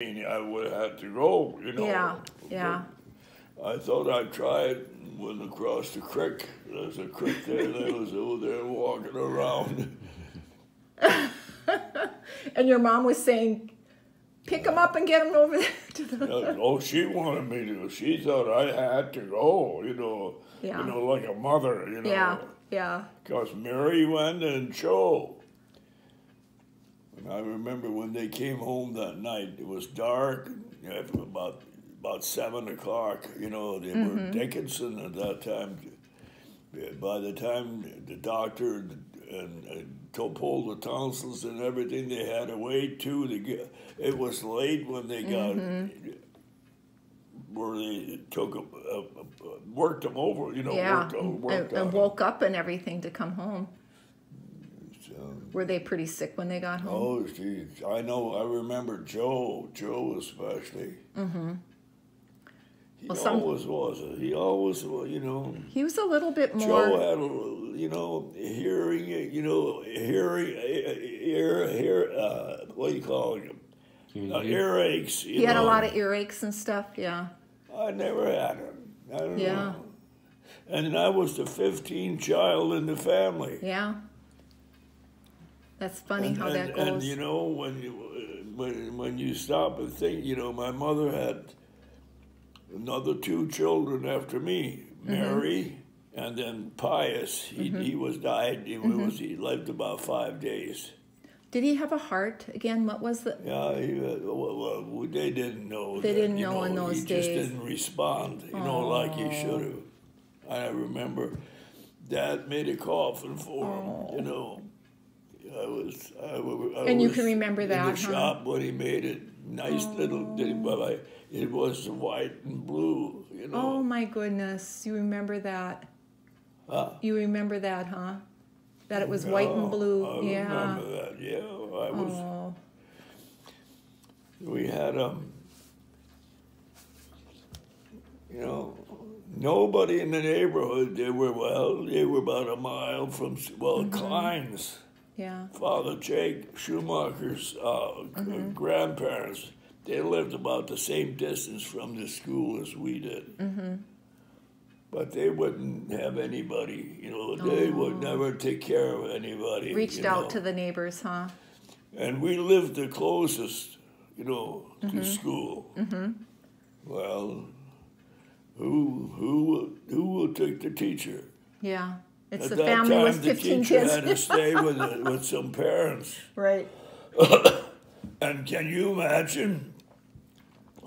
I would have had to go, you know. Yeah, yeah. I thought I'd try it when across the creek. There's a creek there, and I was over there walking around. And your mom was saying, pick them up and get them over there to the... Oh, she wanted me to. She thought I had to go, you know. Yeah. You know, like a mother, you know. Yeah, yeah. Because Mary went and Joe. And I remember when they came home that night, it was dark, about 7 o'clock, you know, they were Dickinson at that time. By the time the doctor and pulled the tonsils and everything, they had to wait too. It was late when they got, where they took worked them over, you know, Yeah, worked and woke up and everything to come home. Were they pretty sick when they got home? Oh, geez. I know. I remember Joe especially. He always was. He always was, you know. He was a little bit more... Joe had, you know, what do you call them? Earaches. He had a lot of earaches and stuff, yeah. I never had them. I don't Yeah. know. And I was the 15th child in the family. Yeah. That's funny how that goes. And you know, when you stop and think, you know, my mother had another 2 children after me, Mary and then Pius. He was died. He lived about 5 days. Did he have a heart again? What was the... Yeah, well, they didn't know. They didn't know in those days. He just didn't respond, you know, like he should have. I remember Dad made a coffin for him, you know. And you can remember that, in the shop when he made it. Nice little thing, but it was white and blue, you know. Oh my goodness, you remember that? Huh? You remember that, huh? That it was white and blue. I remember that. Yeah, I was. We had you know, nobody in the neighborhood. They were about a mile from Klein's. Yeah. Father Jake Schumacher's grandparents, they lived about the same distance from the school as we did. But they wouldn't have anybody, you know, they would never take care of anybody. Reached out to the neighbors, huh? And we lived the closest, you know, to school. Well, who will take the teacher? Yeah. It's At the that family time, was 15 the teacher kids. had to stay with some parents. Right. And can you imagine?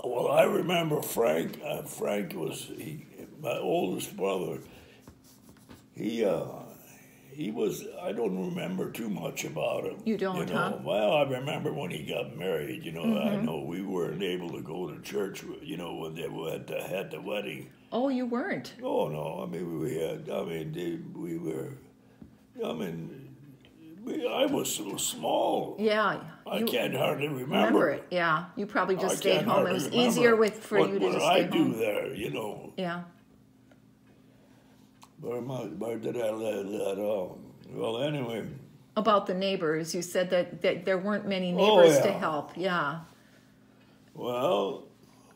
Well, I remember Frank. Frank was my oldest brother. He was. I don't remember too much about him. You don't, you know? huh? Well, I remember when he got married. You know, I know we weren't able to go to church. You know, when they had the wedding. Oh, you weren't? Oh no! I mean, we were. I mean, I was so small. Yeah. I can't hardly remember it. Yeah. You probably just stayed home. It hardly was remember easier for you to just stay I home. do there, you know. Yeah. Where did I let that on? Well, anyway. About the neighbors, you said that there weren't many neighbors to help. Yeah. Well.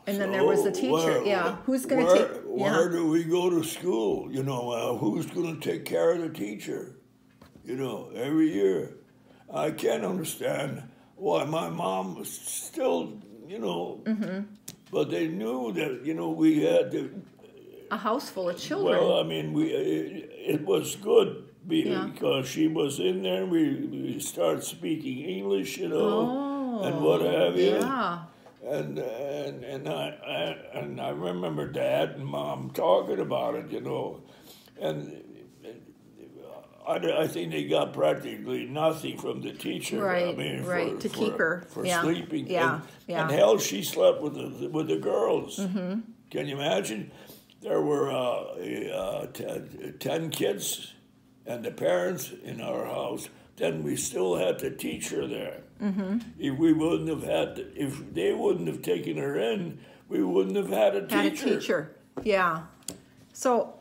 And then there was the teacher. Who's going to take? Where do we go to school? You know, who's going to take care of the teacher? You know, every year. I can't understand why my mom was still, you know, but they knew that, you know, we had a house full of children. Well, I mean, it was good because she was in there. And we started speaking English, you know, and what have you. Yeah. And I remember Dad and Mom talking about it, you know, and I think they got practically nothing from the teacher. Right, I mean, to keep her for sleeping. Yeah, and hell, she slept with the girls. Can you imagine? There were 10 kids and the parents in our house. Then we still had the teacher there. If we wouldn't have if they wouldn't have taken her in, we wouldn't have had a teacher. Yeah. So